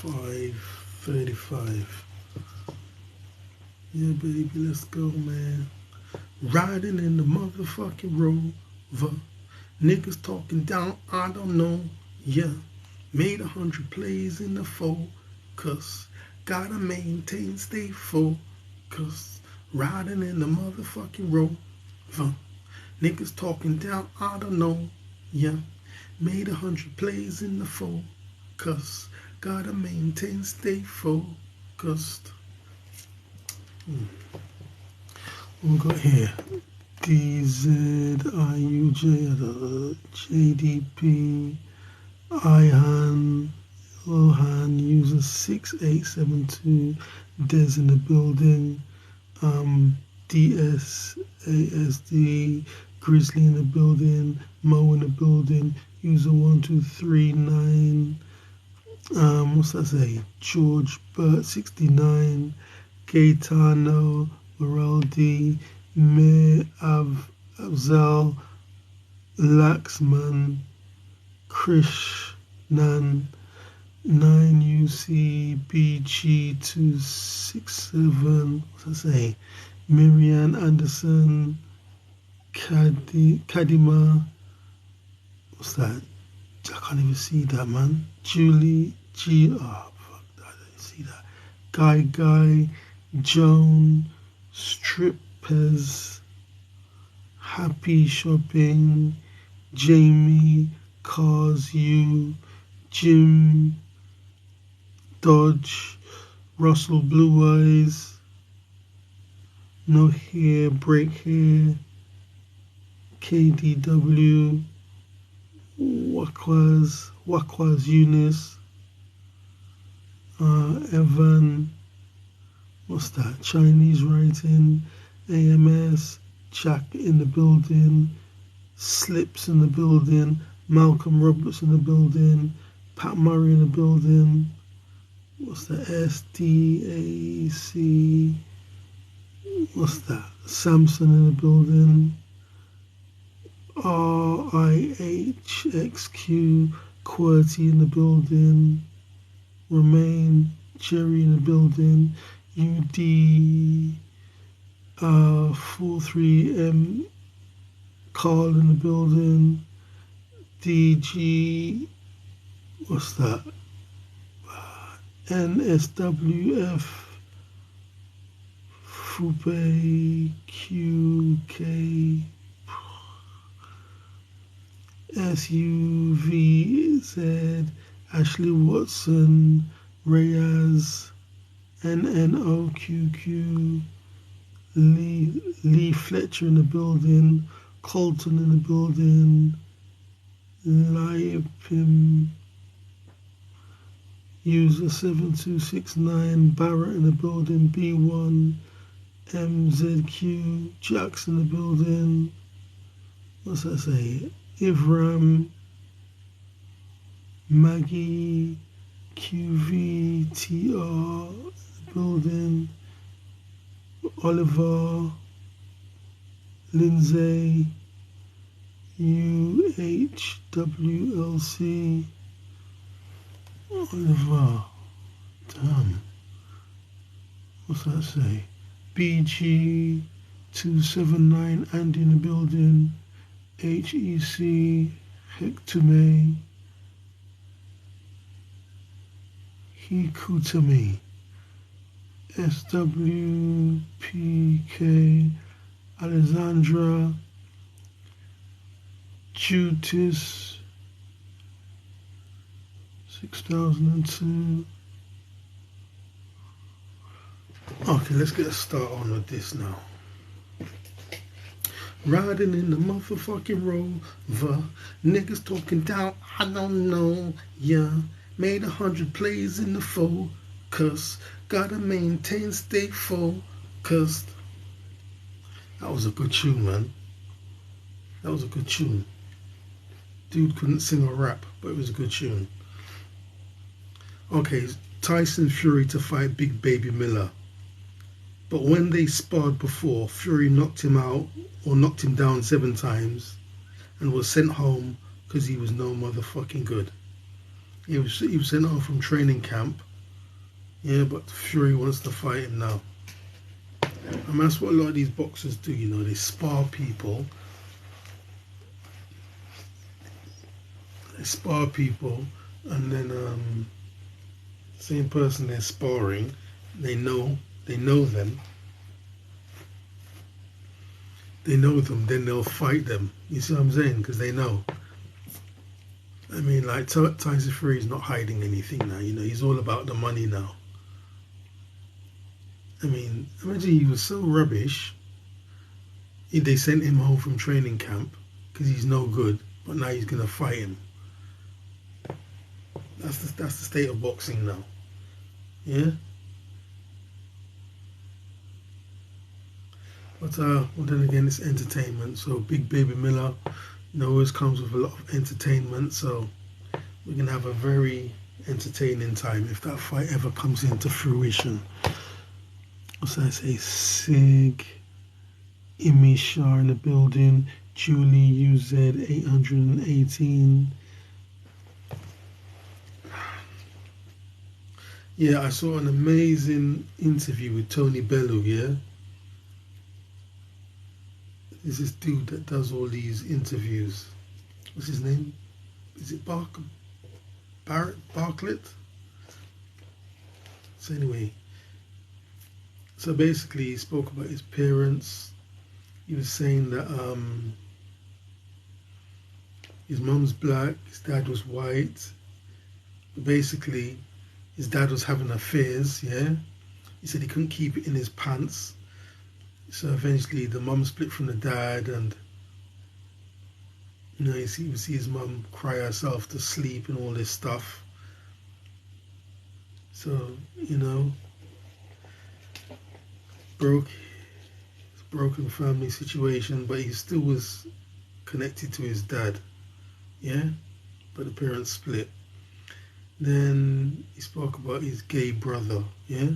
5:35. Yeah, baby, let's go, man. Riding in the motherfucking Rover. Niggas talking down, I don't know. Yeah, made 100 plays in the focus. Gotta maintain, stay focused. Riding in the motherfucking Rover. Niggas talking down, I don't know. Yeah, made 100 plays in the focus. Gotta maintain, stay focused. What we got here? DZIUJ, JDP, IHAN, Lohan, user 6872, Des in the building, DSASD, Grizzly in the building, Mo in the building, user 1239, what's that say? George Burt 69, Gaetano, Moraldi, Mir Afzal, Laxman, Krishnan, 9UCBG267, what's that say? Miriam Anderson, Kadima, what's that? I can't even see that, man. Julie G. Oh, fuck that, I didn't see that. Guy, Joan, Strippers, Happy Shopping, Jamie, Cars You, Jim, Dodge, Russell Blue Eyes, No Hair, Break Hair, KDW, Wakwas Eunice, Evan, what's that? Chinese Writing, AMS, Jack in the building, Slips in the building, Malcolm Roberts in the building, Pat Murray in the building, what's that? SDAC, what's that? Samson in the building, RIHXQ, QWERTY in the building, Remain, Jerry in the building, UD 43M, Carl in the building, DG, what's that? NSWF, Fupe, QK, SUVZ, Ashley Watson, Reyes, NNOQQ, Lee Fletcher in the building, Colton in the building, Liapim, user 7269, Barrett in the building, B1, MZQ, Jackson in the building, what's that say? Ivram, Maggie, QVTR, building, Oliver, Lindsay, UHWLC, Oliver, damn, what's that say? BG279, Andy in the building, HEC, Hectome, Hikutami, SWPK, Alexandra, Jutis, 6002. Okay, let's get a start on with this now. Riding in the motherfucking Rover, niggas talking down, I don't know, yeah. Made 100 plays in the focus. Gotta maintain, stay focused. That was a good tune, man. That was a good tune. Dude couldn't sing or rap, but it was a good tune. Okay, Tyson Fury to fight Big Baby Miller. But when they sparred before, Fury knocked him out or knocked him down 7 times and was sent home because he was no motherfucking good. He was sent home from training camp Yeah, but Fury wants to fight him now. I mean, that's what a lot of these boxers do, you know, they spar people. They spar people, and then same person they're sparring, they know them. They know them, then they'll fight them. You see what I'm saying? Because they know. I mean, like Tyson Fury's not hiding anything now. You know, he's all about the money now. I mean, imagine he was so rubbish. They sent him home from training camp because he's no good, but now he's gonna fight him. That's the state of boxing now. Yeah. But well, then again, it's entertainment. So Big Baby Miller, you know, always comes with a lot of entertainment. So we're gonna have a very entertaining time if that fight ever comes into fruition. What's I say? Sig, Imi Shah in the building. Julie UZ 818. Yeah, I saw an amazing interview with Tony Bellew, yeah? There's this dude that does all these interviews. What's his name? Is it Bartlett? So anyway, so basically he spoke about his parents. He was saying that his mum's black, his dad was white. Basically, his dad was having affairs, yeah? He said he couldn't keep it in his pants. So eventually the mum split from the dad, and you know, you see his mum cry herself to sleep and all this stuff. So, you know, broken family situation, but he still was connected to his dad, yeah? But the parents split. Then he spoke about his gay brother, yeah?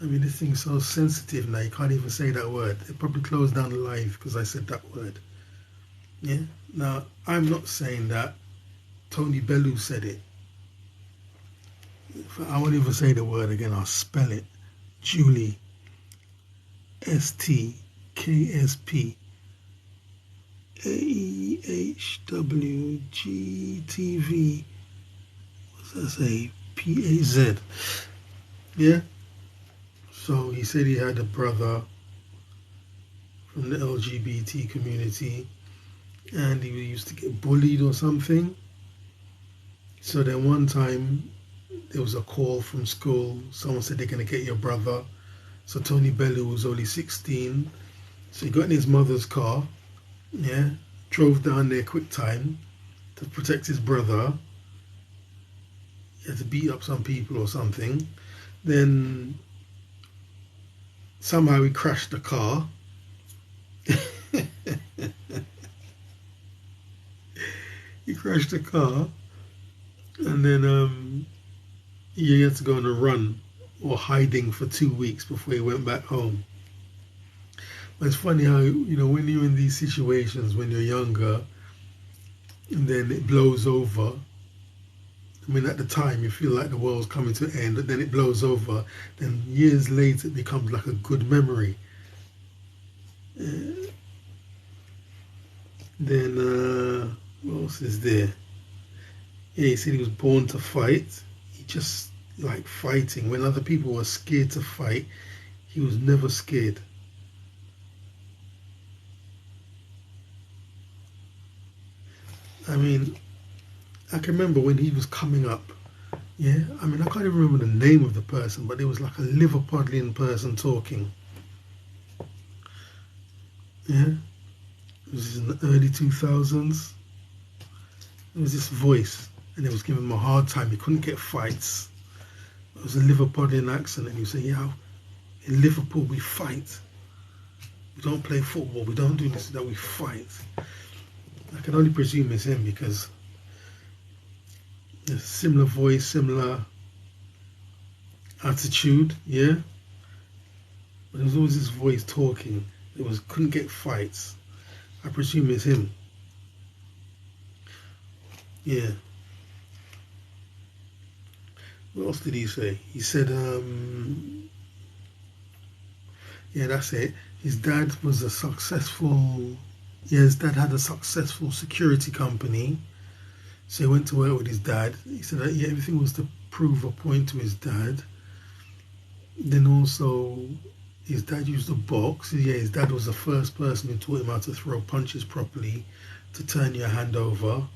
I mean, this thing's so sensitive now, you can't even say that word. They probably closed down the live because I said that word. Yeah? Now, I'm not saying that. Tony Bellew said it. I won't even say the word again, I'll spell it. Julie. STKSP. AEHWGTV. What's that say? PAZ. Yeah? So he said he had a brother from the LGBT community and he used to get bullied or something. So then one time there was a call from school. Someone said they're going to get your brother. So Tony Bellew was only 16. So he got in his mother's car, yeah, drove down there quick time to protect his brother. He had to beat up some people or something. Then somehow he crashed the car. He crashed the car, and then he had to go on a run or hiding for 2 weeks before he went back home. But it's funny how, you know, when you're in these situations when you're younger and then it blows over. I mean, at the time you feel like the world's coming to an end, but then it blows over. Then years later it becomes like a good memory. Then what else is there? Yeah, he said he was born to fight. He just like fighting. When other people were scared to fight, he was never scared. I mean, I can remember when he was coming up. Yeah, I mean, I can't even remember the name of the person, but it was like a Liverpudlian person talking. Yeah, it was in the early 2000s. It was this voice, and it was giving him a hard time. He couldn't get fights. It was a Liverpudlian accent, and he would say, yeah, in Liverpool we fight. We don't play football. We don't do this, that, we fight. I can only presume it's him because a similar voice, similar attitude, yeah? But there was always this voice talking. Couldn't get fights. I presume it's him. Yeah. What else did he say? He said, yeah, that's it. His dad was a successful, yeah, his dad had a successful security company. So he went to work with his dad. He said that, yeah, everything was to prove a point to his dad. Then also, his dad used a box. Yeah, his dad was the first person who taught him how to throw punches properly, to turn your hand over.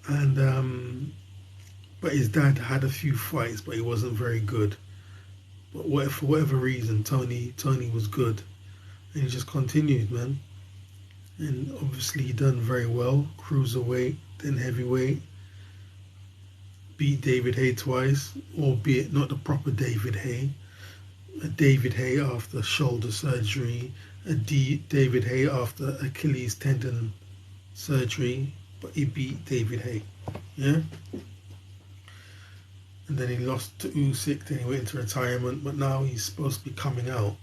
And but his dad had a few fights, but he wasn't very good. But for whatever reason, Tony was good, and he just continued, man. And obviously, he done very well. Cruiserweight, then heavyweight. Beat David Haye twice, albeit not the proper David Haye. A David Haye after shoulder surgery, David Haye after Achilles tendon surgery, but he beat David Haye. Yeah? And then he lost to Usyk, then he went into retirement, but now he's supposed to be coming out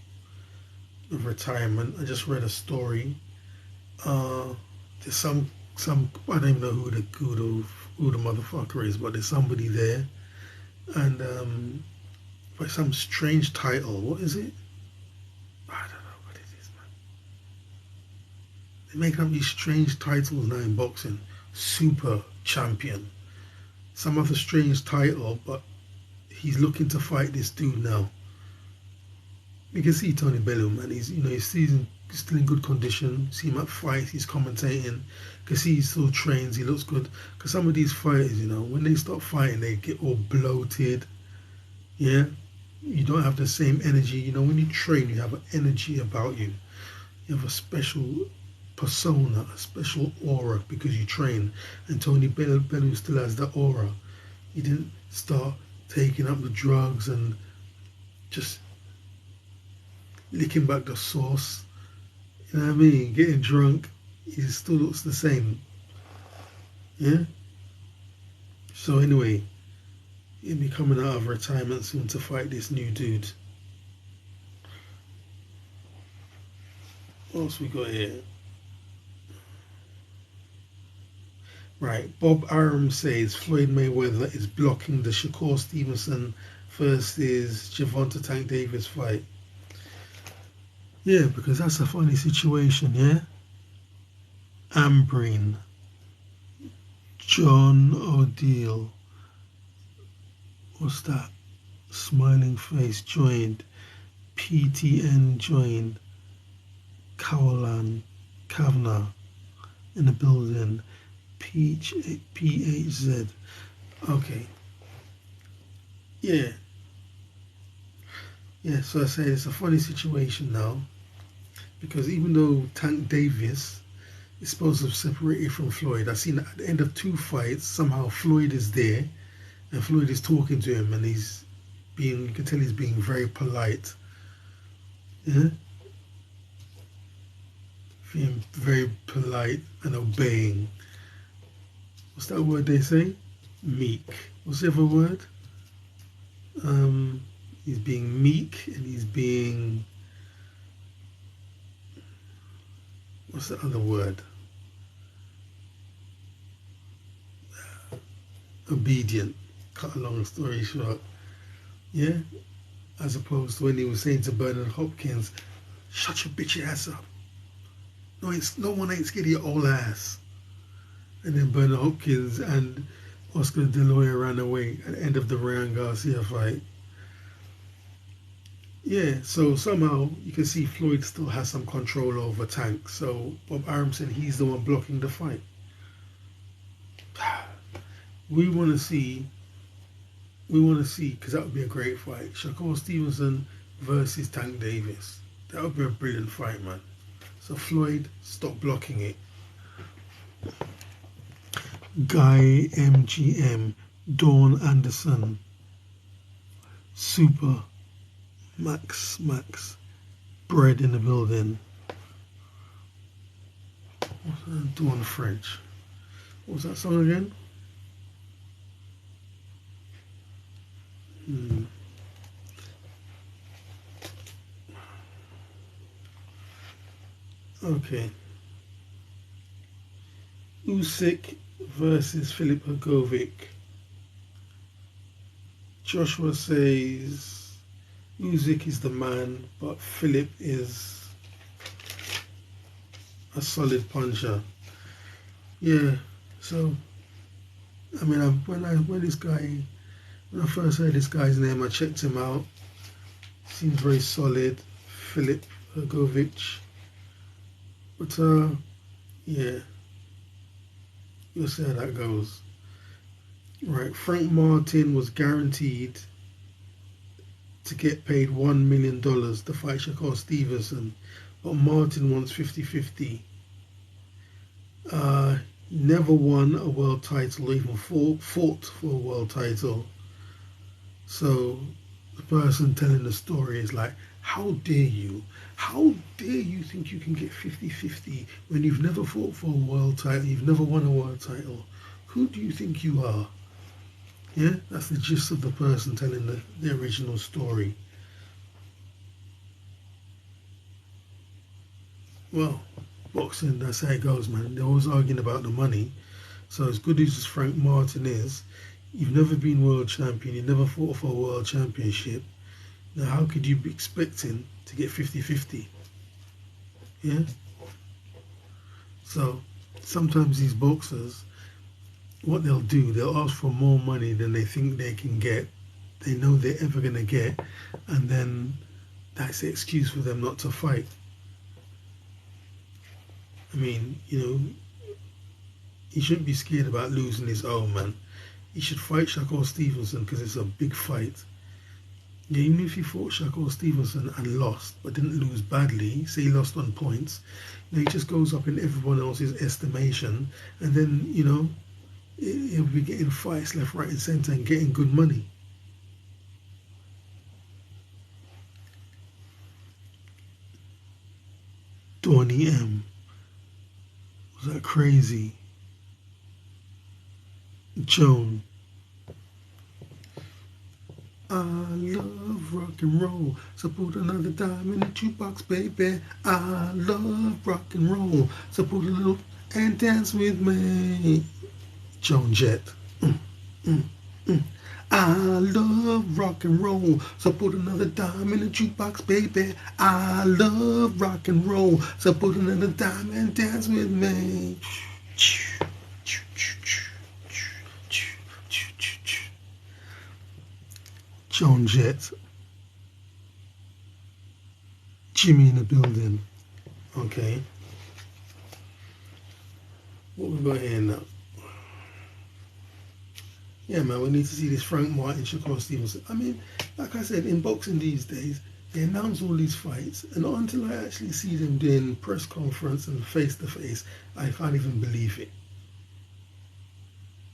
of retirement. I just read a story. There's some I don't even know who the motherfucker is, but there's somebody there, and by some strange title. What is it? I don't know what it is, man. They make up these strange titles now in boxing. Super champion. Some other strange title, but he's looking to fight this dude now. You can see Tony Bellew, man. He's still in good condition. See him at fights, he's commentating. You can see he still trains, he looks good. Because some of these fighters, when they stop fighting, they get all bloated. Yeah? You don't have the same energy. When you train, you have an energy about you. You have a special persona, a special aura because you train. And Tony Bellew still has that aura. He didn't start taking up the drugs and just licking back the sauce. You know what I mean? Getting drunk. He still looks the same. Yeah? So anyway, he'll be coming out of retirement soon to fight this new dude. What else we got here? Right, Bob Arum says Floyd Mayweather is blocking the Shakur Stevenson versus Gervonta Tank Davis fight. Yeah, because that's a funny situation, yeah? Ambreen, John O'Deal, what's that? Smiling Face joined, PTN joined, Kawalan, Kavanagh in the building, PHZ. Okay. Yeah. Yeah, so I say it's a funny situation now, because even though Tank Davis is supposed to have separated from Floyd, I've seen at the end of 2 fights, somehow Floyd is there, and Floyd is talking to him, and you can tell he's being very polite. Yeah? Being very polite and obeying. What's that word they say? Meek. What's the other word? He's being meek, and he's being, what's the other word? Obedient. Cut a long story short. Yeah? As opposed to when he was saying to Bernard Hopkins, shut your bitch ass up. No one ain't scared of your old ass. And then Bernard Hopkins and Oscar De La Hoya ran away at the end of the Ryan Garcia fight. Yeah, so somehow you can see Floyd still has some control over Tank. So Bob Arum said he's the one blocking the fight. We want to see, because that would be a great fight. Shakur Stevenson versus Tank Davis. That would be a brilliant fight, man. So Floyd, stop blocking it. Guy MGM, Dawn Anderson, Super Max, Bread in the building. What's that? Dawn French. What was that song again? Okay. Usyk versus Filip Hrgovic. Joshua says Usyk is the man, but Philip is a solid puncher. Yeah. So I mean, when I first heard this guy's name, I checked him out. Seems very solid, Philip Hrgovic. But yeah, you'll see how that goes. Right, Frank Martin was guaranteed to get paid $1 million to fight Shakur Stevenson, but Martin wants 50-50. He never won a world title or even fought for a world title. So the person telling the story is like, how dare you? How dare you think you can get 50-50 when you've never fought for a world title, you've never won a world title? Who do you think you are? Yeah, that's the gist of the person telling the original story. Well, boxing, that's how it goes, man. They're always arguing about the money. So as good as Frank Martin is, you've never been world champion, you never fought for a world championship. Now how could you be expecting to get 50-50? Yeah? So sometimes these boxers, what they'll do, they'll ask for more money than they think they can get. They know they're ever going to get, and then that's the excuse for them not to fight. I mean, you know, he shouldn't be scared about losing his own, man. He should fight Shakur Stevenson because it's a big fight. Yeah, even if he fought Shakur Stevenson and lost, but didn't lose badly, say he lost on points, you know, he just goes up in everyone else's estimation, and then, you know, he'll be getting fights left, right, and centre and getting good money. Donnie M. Was that crazy? Joan. I love rock and roll, so put another dime in the jukebox, baby. I love rock and roll, so put a little and dance with me. Joan Jett. I love rock and roll, so put another dime in the jukebox, baby. I love rock and roll, so put another dime and dance with me. Joan Jett. Jimmy in the building. Okay. What we got here now? Yeah, man, we need to see this Frank Martin, Shakur Stevenson. I mean, like I said, in boxing these days, they announce all these fights, and not until I actually see them doing press conference and face-to-face, I can't even believe it.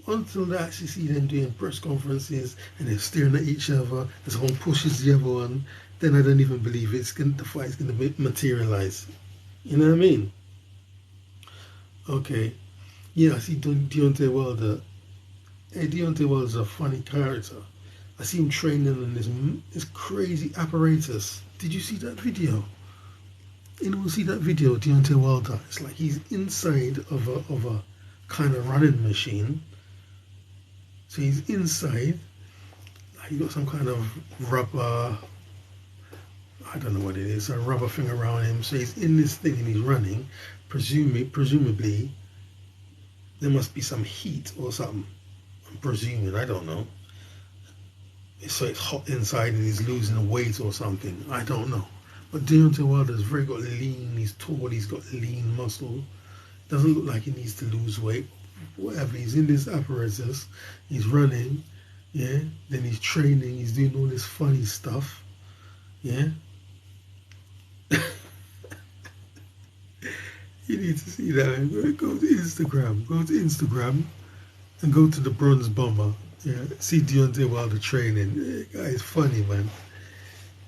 Until I actually see them doing press conferences and they're staring at each other, as one pushes the other one, then I don't even believe the fight's going to materialize. You know what I mean? Okay. Yeah, I see Deontay Wilder. Hey, Deontay Wilder's a funny character. I see him training on this crazy apparatus. Did you see that video? Anyone see that video, Deontay Wilder? It's like he's inside of a kind of running machine. So he's inside. He got some kind of rubber, I don't know what it is, a rubber thing around him. So he's in this thing and he's running. Presumably, there must be some heat or something. I'm presuming, I don't know. So it's hot inside and he's losing weight or something. I don't know. But Deontay Wilder's very got lean, he's tall, he's got lean muscle. Doesn't look like he needs to lose weight. Whatever, he's in this apparatus, he's running, yeah, then he's training, he's doing all this funny stuff, yeah. You need to see that. Go to Instagram and go to the Bronze Bomber, yeah, see Deontay Wilder training. Yeah, guy is funny, man.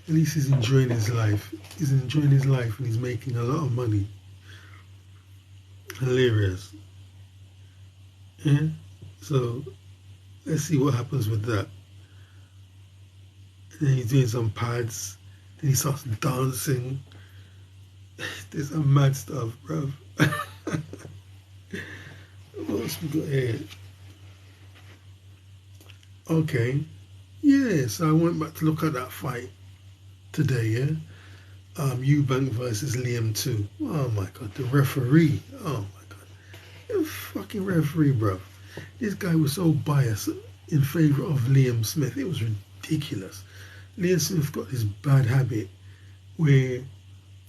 At least he's enjoying his life. He's enjoying his life and he's making a lot of money. Hilarious. Yeah, so let's see what happens with that. And then he's doing some pads, then he starts dancing. There's some mad stuff, bruv. What else we got here? Okay, Yeah, so I went back to look at that fight today, yeah? Eubank versus Liam 2. Oh my god, the referee. Oh my god. The fucking referee, bro. This guy was so biased in favour of Liam Smith. It was ridiculous. Liam Smith got this bad habit where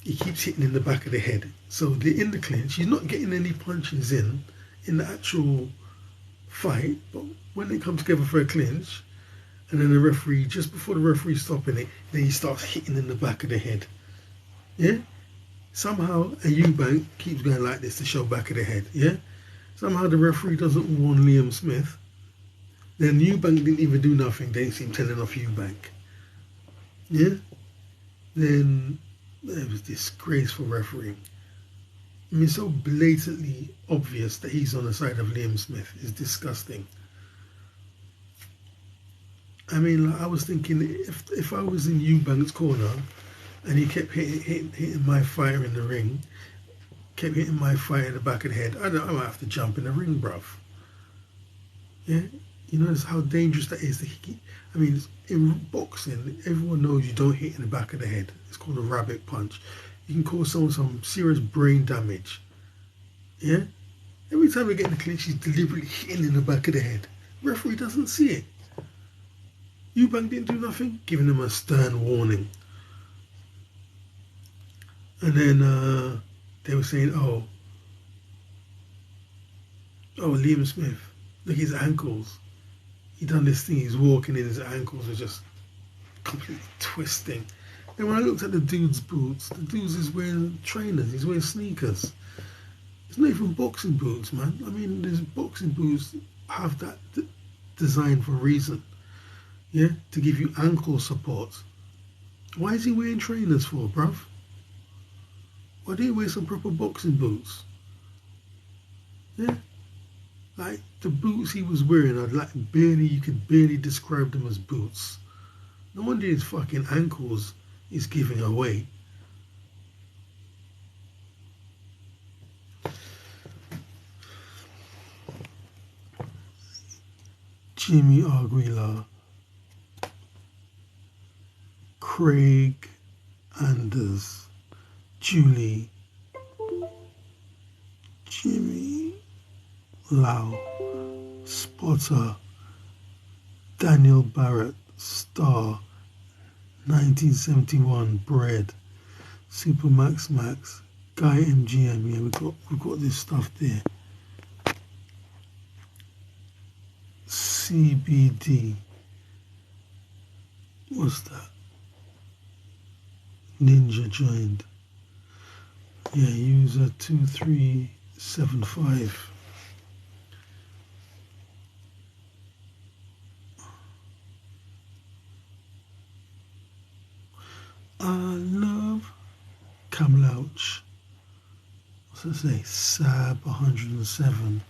he keeps hitting in the back of the head. So they're in the clinch. He's not getting any punches in the actual fight, but when they come together for a clinch, and then the referee, just before the referee stopping it, then he starts hitting in the back of the head. Yeah? Somehow a Eubank keeps going like this to show back of the head. Yeah? Somehow the referee doesn't warn Liam Smith. Then Eubank didn't even do nothing. They didn't seem telling off Eubank. Yeah? Then it was disgraceful refereeing. I mean, so blatantly obvious that he's on the side of Liam Smith. It's disgusting. I mean, like, I was thinking if I was in Eubank's corner and he kept hitting my fighter in the ring, kept hitting my fighter in the back of the head, I might have to jump in the ring, bruv. Yeah? You notice how dangerous that is. I mean, in boxing, everyone knows you don't hit in the back of the head. It's called a rabbit punch. You can cause someone some serious brain damage. Yeah? Every time they get in the clinch, he's deliberately hitting in the back of the head. Referee doesn't see it. Eubank didn't do nothing, giving him a stern warning. And then they were saying, oh, Liam Smith, look at his ankles. He done this thing, he's walking in, his ankles are just completely twisting. Then when I looked at the dude's boots, the dude is wearing trainers, he's wearing sneakers. It's not even boxing boots, man. I mean, there's boxing boots have that designed for a reason. Yeah, to give you ankle support. Why is he wearing trainers for, bruv? Why do you wear some proper boxing boots? Yeah, like the boots he was wearing, you could barely describe them as boots. No wonder his fucking ankles is giving away. Jimmy Aguilar, Craig Anders, Julie, Jimmy Lau, Spotter, Daniel Barrett, Star, 1971, Bread, Supermax Max, Guy MGM. Yeah, we've got this stuff there. CBD. What's that? Ninja joined. Yeah, user 2375. I love Camlouch. What's that say? Sab 107.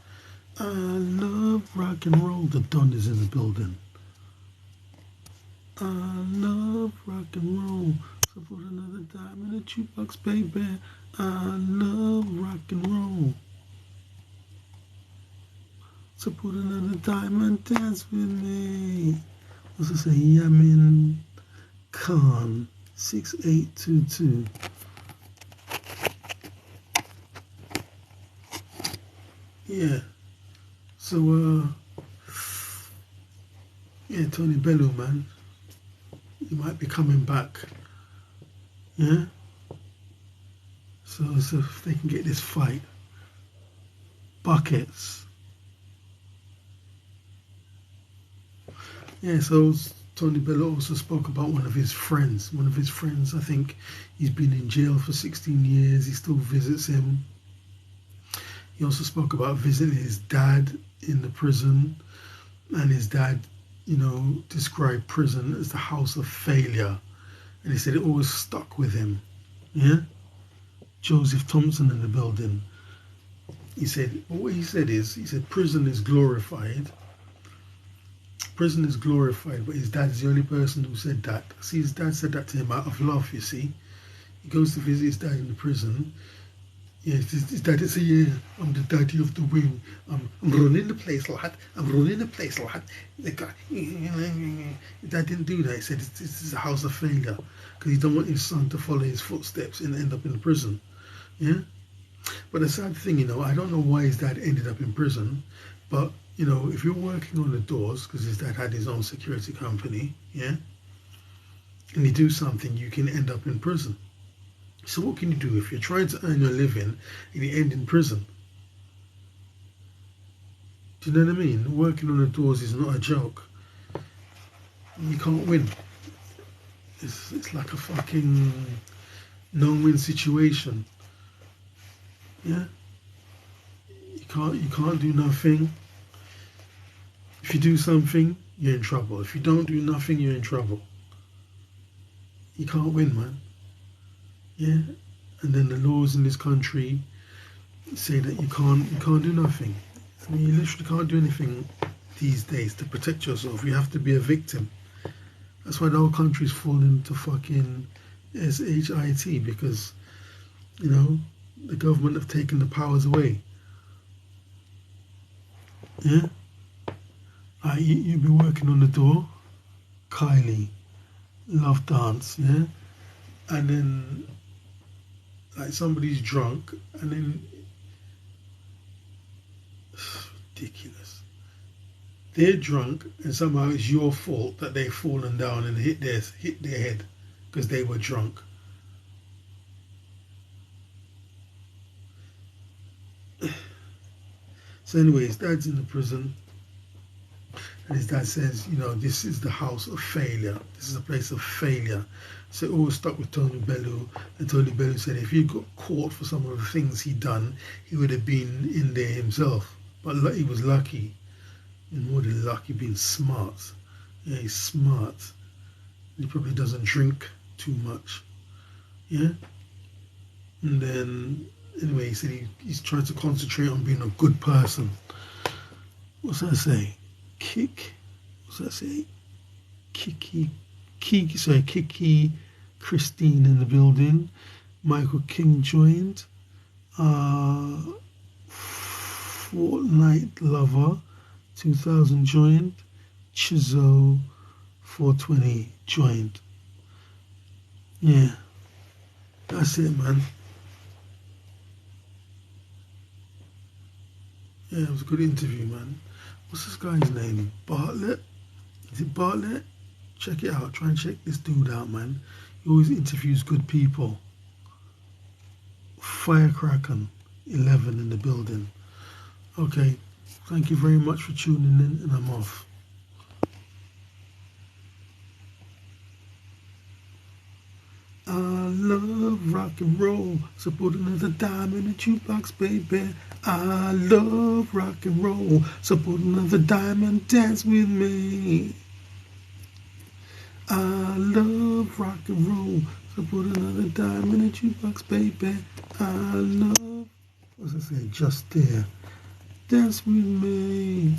I love rock and roll. The Don is in the building. I love rock and roll. So put another dime in the jukebox, baby. I love rock and roll. So put another dime and dance with me. What's it say? Yamin Khan 6822. Yeah. So yeah, Tony Bellew, man. He might be coming back. Yeah? So if they can get this fight. Buckets. Yeah, so Tony Bellew also spoke about one of his friends. One of his friends, I think he's been in jail for 16 years. He still visits him. He also spoke about visiting his dad in the prison. And his dad, you know, described prison as the house of failure. And he said it always stuck with him. Yeah? Joseph Thompson in the building. He said, well, what he said is, he said prison is glorified. Prison is glorified, but his dad is the only person who said that. See, his dad said that to him out of love, you see. He goes to visit his dad in the prison. Yes, his daddy say, yeah, I'm the daddy of the wing. I'm running the place, lad. I'm running the place, lad. The guy, Dad didn't do that. He said, this is a house of failure. Because he don't want his son to follow his footsteps and end up in prison. Yeah? But the sad thing, I don't know why his dad ended up in prison. But, if you're working on the doors, because his dad had his own security company, yeah? And you do something, you can end up in prison. So what can you do if you're trying to earn your living and you end in prison? Do you know what I mean? Working on the doors is not a joke. You can't win. It's like a fucking no-win situation. Yeah? You can't do nothing. If you do something, you're in trouble. If you don't do nothing, you're in trouble. You can't win, man. Yeah, and then the laws in this country say that you can't do nothing. I mean, you literally can't do anything these days to protect yourself. You have to be a victim. That's why the whole country's fallen into fucking shit because, the government have taken the powers away. Yeah? You'll be working on the door. Kylie, love dance, yeah? And then like somebody's drunk and then ridiculous. They're drunk and somehow it's your fault that they've fallen down and hit their head because they were drunk. So anyways, dad's in the prison and his dad says, this is the house of failure. This is a place of failure. So it always stuck with Tony Bellew, and Tony Bellew said if he got caught for some of the things he'd done, he would have been in there himself. But he was lucky, and more than lucky, being smart. Yeah, he's smart. He probably doesn't drink too much. Yeah? And then, anyway, he said he's trying to concentrate on being a good person. What's that say? What's that say? Kiki, Christine in the building. Michael King joined. Fortnite Lover 2000 joined. Chizzo 420 joined. Yeah, that's it, man. Yeah, it was a good interview, man. What's this guy's name? Bartlett? Is it Bartlett? Check it out. Try and check this dude out, man. He always interviews good people. Firecracker 11 in the building. Okay. Thank you very much for tuning in, and I'm off. I love rock and roll. So put another dime in the jukebox, baby. I love rock and roll. So put another dime and dance with me. I love rock and roll. So put another dime in the jukebox, baby. I love, what's it say? Just there. Dance with me.